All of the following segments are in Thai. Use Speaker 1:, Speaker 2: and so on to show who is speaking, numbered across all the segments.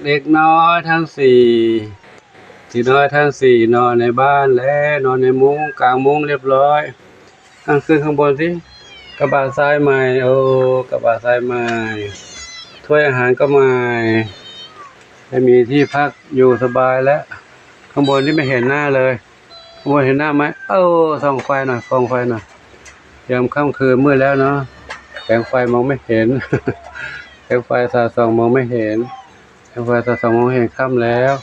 Speaker 1: เด็กน้อยทั้งสี่น้อยทั้งสี่นอนในบ้านและนอนในมุ้งกลางมุ้งเรียบร้อยขึ้นข้างบนสิกระบะทรายใหม่โอ้กระบะทรายใหม่ถ้วยอาหารก็ใหม่ไม่มีที่พักอยู่สบายแล้วข้างบนนี่ไม่เห็นหน้าเลยข้างบนเห็นหน้าไหมส่องไฟหน่อยส่องไฟหน่อยยามค่ำคืนมืดแล้วเนาะแสงไฟมองไม่เห็น แสงไฟสาดส่องมองไม่เห็นแสงไฟสาดส่องมองเห็นค่ำแล้ว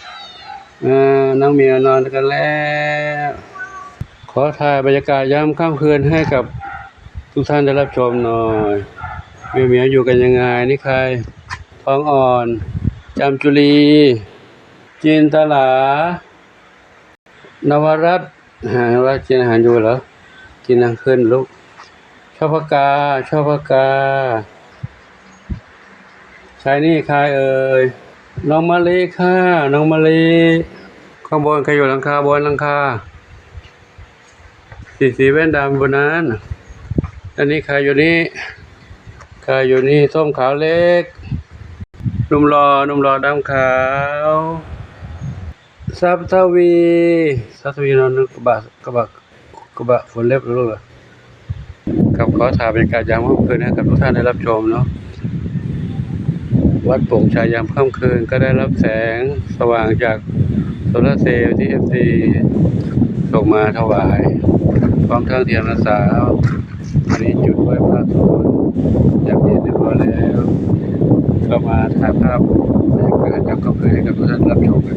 Speaker 1: น้องเมียนอนกันแล้วขอถ่ายบรรยากาศยามค่ำคืนให้กับทุกท่านได้รับชมหน่อยเมียอยู่กันยังไงนี่ใครทองอ่อนจามจุลีจินตลานวรัตน์ว่ากินอาหารอยู่เหรอกินอาหารขึ้นลูกชอบพกาชายนี่ใครเอ่ยน้องมะลิค่ะน้องมะลิข้างบนใครอยู่หลังคาบนหลังคาสีแว่นดำบนนั้นอันนี้ใครอยู่นี่ส้มขาวเล็กหนุ่มรอดำขาวซับทวีนอนกระบะฝนเล็บรู้เหรอกับขอถ่ายบรรยากาศยามค่ำคืนให้กับทุกท่านได้รับชมเนาะวัดโป่งชัยยามค่ำคืนก็ได้รับแสงสว่างจากโซลาร์เซลล์ที่ FC ส่งมาถวายพร้อมทั้งเทียนพรรษาวันนี้จุดไว้พระสวดยามเย็นเรียบร้อยแล้วก็มาถ่ายภาพบรรยากาศยามค่ำคืนให้กับทุกท่านรับชมกัน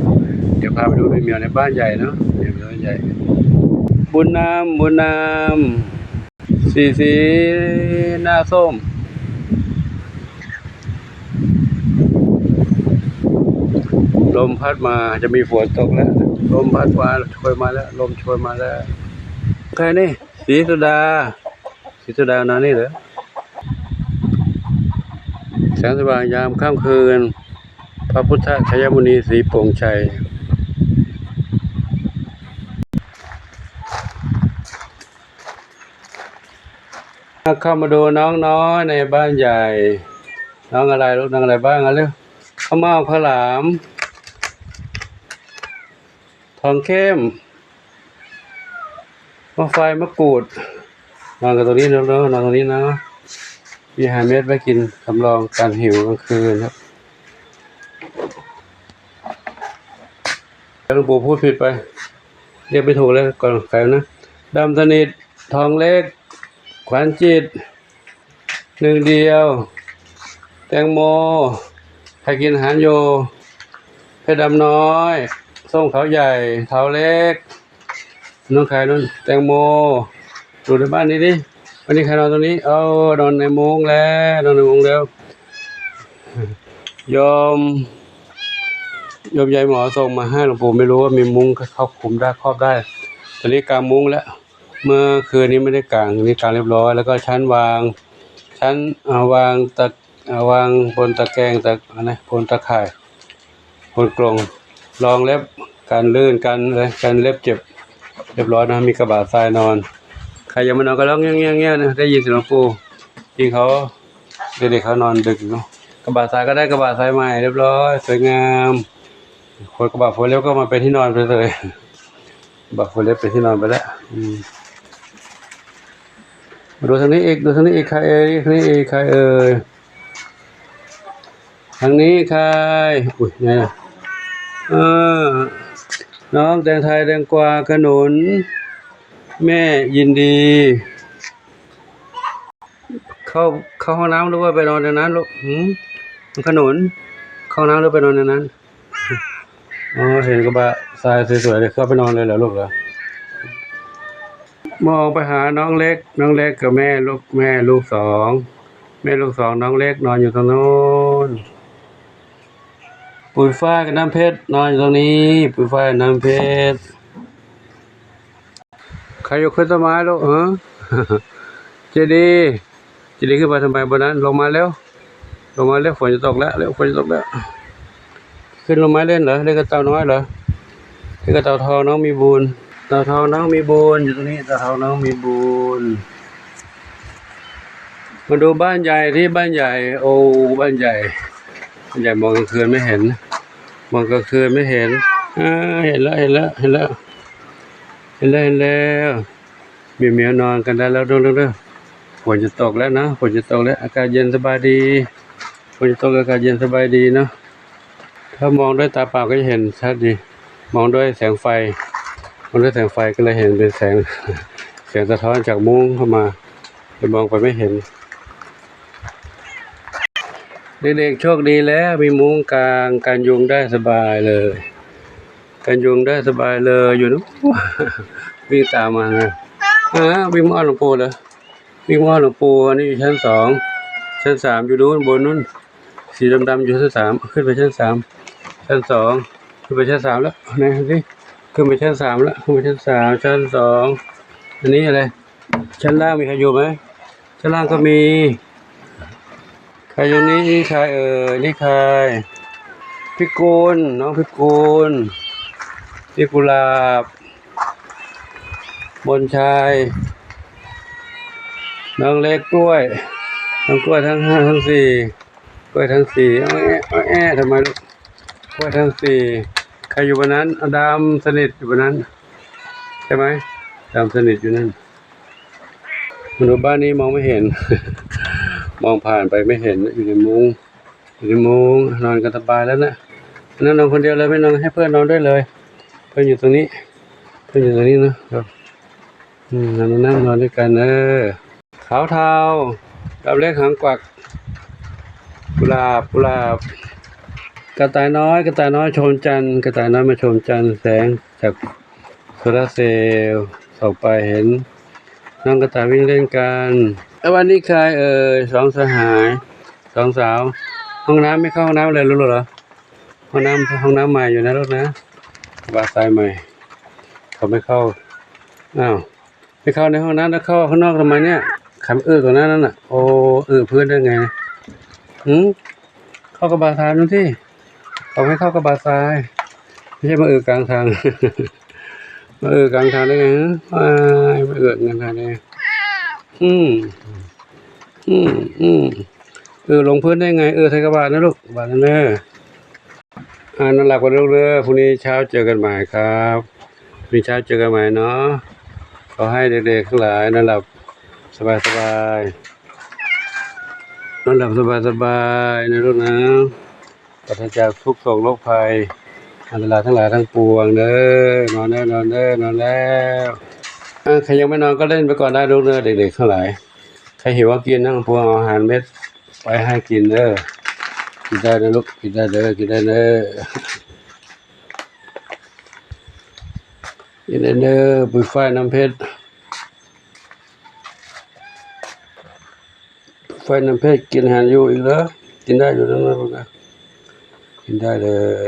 Speaker 1: เดี๋ยวพาไปดูเมียในบ้านใหญ่เนาะเมียบ้านใหญ่บุญนำสีหน้าส้มลมพัดมาจะมีฝนตกแล้วลมพัดมาช่วยมาแล้วลมช่วยมาแล้วใครนี่ศรีสุดานอนนี่เหรอแสงสว่างยามค่ำคืนพระพุทธชัยมุนีศรีโป่งชัยเข้ามาดูน้องน้อยในบ้านใหญ่น้องอะไรลูกน้องอะไรบ้างอ่ะเร็วข้าวเม่าข้าวหลามทองเข้มมะไฟมะกรูดนอนกันตรงนี้เนาะนอนตรงนี้นะมี5 เม็ดไว้กินสำรองการหิวกลางคืนครับหลวงปู่พูดผิดไปเรียกไม่ถูกเลยก่อนใครนะดำสนิททองเล็กขวัญจิตหนึ่งเดียวแตงโมใครกินอาหารโยเพชรดำน้อยส้มขาวใหญ่เท้าเล็กน้องใครนู่นแตงโมดูในบ้านนี้ดิวันนี้ใครนอนตรงนี้นอนในมุ้งแล้วโยมยายหมอส่งมาให้หลวงปู่ไม่รู้ว่ามีมุ้งเขาคุมได้ครอบได้ตอนนี้กางมุ้งแล้วเมื่อคืนนี้ไม่ได้กางนี่กางเรียบร้อยแล้วก็ชั้นวางบนตะแกรงบนตะข่ายบนกรงรองเล็บกันลื่นกันเล็บเจ็บเรียบร้อยนะมีกระบะทรายนอนใครยังมานอนก็ร้องเงี้ยนะได้ยินเสียงหลวงปู่ที่เขาเด็กๆเขานอนดึกเนาะกระบะทรายก็ได้กระบะทรายใหม่เรียบร้อยสวยงามคนกระบะฝนเล็บก็มาเป็นที่นอนไปเลยกระบะฝนเล็บเป็นที่นอนไปแล้วมาดูทางนี้อีกใครเอ่ยทางนี้ใครอุ้ยไงนะน้องแตงไทยแตงกวาขนุนแม่ยินดีเข้าห้องน้ำหรือว่าไปนอนในนั้นลูกขนุนเข้าห้องน้ำหรือไปนอนในนั้นเห็นกระบะทรายสวยๆเลยเข้าไปนอนเลยเหรอลูกเหรอมองไปหาน้องเล็กกับแม่ลูกสองน้องเล็กนอนอยู่ตรงโน้นปุ๋ยฝ้ายกับน้ำเพชรนอนอยู่ตรงนี้ปุ๋ยฝ้ายน้ำเพชรใครอยู่ขึ้นต้นไม้ลูกเจดีขึ้นมาทำไมบนนั้นลงมาแล้วฝนจะตกแล้วขึ้นลงไม้เล่นเหรอเล่นกับเต่าน้อยเหรอเล่นกับเต่าทองน้องมีบุญเต่าทองน้องมีบุญอยู่ตรงนี้เต่าทองน้องมีบุญมาดูบ้านใหญ่ที่บ้านใหญ่บ้านใหญ่มองกลางคืนไม่เห็น มองกลางคืนไม่เห็นเห็นแล้วเหมียวนอนกันได้แล้วดูฝนจะตกแล้วนะฝนจะตกแล้วอากาศเย็นสบายดีฝนจะตกอากาศเย็นสบายดีเนาะถ้ามองด้วยตาเปล่าก็จะเห็นชัดดีมองด้วยแสงไฟก็เลยเห็นเป็นแสงสะท้อนจากมุ้งเข้ามาแต่มองไปไม่เห็นเด็กๆโชคดีแล้วมีมุ้งกลางกันยุงได้สบายเลยกันยุงได้สบายเลยอยู่นู้นวิ่งตามมาไงวิ่งมาหลวงปู่เหรอวิ่งมาหลวงปู่อันนี้อยู่ชั้น2ชั้น3อยู่นู้นบนนู้นสีดำๆอยู่ชั้น3ขึ้นไปชั้น3ชั้น2ขึ้นไปชั้น3แล้วไหนสิขึ้นไปชั้น3แล้วขึ้นไปชั้น3ชั้น2อันนี้อะไรชั้นล่างมีใครอยู่ไหมชั้นล่างก็มีใครอยู่นี่ใครนี่ใครพี่กูลน้องพี่กูลพี่กุหลาบบนชายน้องเล็กกล้วยทั้ง5ทั้ง4กล้วยทั้ง4แอะทำไมลูกกล้วยทั้ง4ใครอยู่บนนั้นดำสนิทอยู่บนนั้นใช่ไหมดำสนิทอยู่นั่นมนุษย์บ้านนี้มองไม่เห็น มองผ่านไปไม่เห็นอยู่ในมุ้งนอนกันสบายแล้วนะนั่นนอนคนเดียวเลยไม่นอนให้เพื่อนนอนด้วยเลยเพื่อนอยู่ตรงนี้นะครับนอนด้วยกันขาวเทาดาวเล็กหางกวักกุหลาบกระต่ายน้อยชมจันทร์กระต่ายน้อยมาชมจันทร์แสงจากโซลาร์เซลล์ส่องไปเห็นน้องกระต่ายวิ่งเล่นกันวันนี้ใคร2 สหาย2 สาวห้องน้ำไม่เข้าห้องน้ำเลยรู้เหรอห้องน้ำใหม่อยู่นะลูกนะบาทรายใหม่เขาไม่เข้าไม่เข้าในห้องน้ำแล้วเข้าข้างนอกทำไมเนี่ยขันตรงนั้นน่ะโอ้เพื่อนได้ไงเข้ากับบาทรายนู่นที่เขาไม่เข้ากับบาทรายไม่ใช่มากลางทาง มากลางทางได้ไงมากลางทางได้ลงพื้นได้ไงไทยกบาทนะลูกบาทนั่นแน่นอนหลับกันลูกพรุ่งนี้เช้าเจอกันใหม่ครับพรุ่งนี้เช้าเจอกันใหม่เนาะขอให้เด็กๆทั้งหลายนอนหลับสบายนอนหลับสบายนะลูกนะปราศจากทุกโศกโรคภัยอันตรายทั้งหลายทั้งปวงนอนแล้วใครยังไม่นอนก็เล่นไปก่อนได้ลูกเด็กๆทั้งหลายใครหิวก็กินนั่งพวงเอาอาหารเม็ดไปให้กินกินได้นะลูกกินได้กินได้ปุ๋ยฝ้ายน้ำเพชรกินอาหารอยู่อีกเหรอกินได้อยู่นะลูกนะกินได้เลย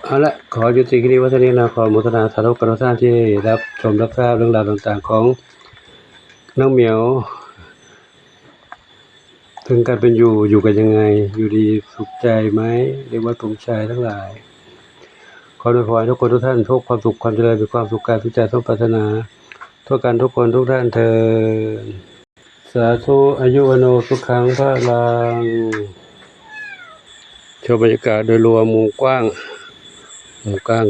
Speaker 1: เอาละขอยุติคลิปไว้เท่านี้นะขออนุโมทนาสาธุกับทุกท่านที่รับชมรับทราบเรื่องราวต่างๆของน้องเหมียวถึงการเป็นอยู่กันยังไงอยู่ดีสุขใจไหมเรียกว่าสมชายทั้งหลายขออวยพรทุกคนทุกท่านทุกความสุขความเจริญมีความสุขกายทุกใจทุกปรารถนาทั่วกันทุกคนทุกท่านเถิดสาธุอายุวโนสุขังพลังชมบรรยากาศโดยรวมมุมกว้าง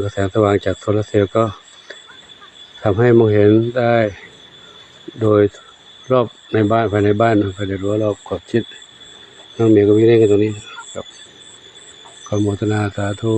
Speaker 1: กับแสงสว่างจากโซลาร์เซลล์ก็ทำให้มองเห็นได้โดยรอบในบ้านภายในบ้านภายในรั้วรอบขอบชิดน้องเหมียวก็วิ่งเล่นกันตรงนี้ครับขออนุโมทนาสาธุ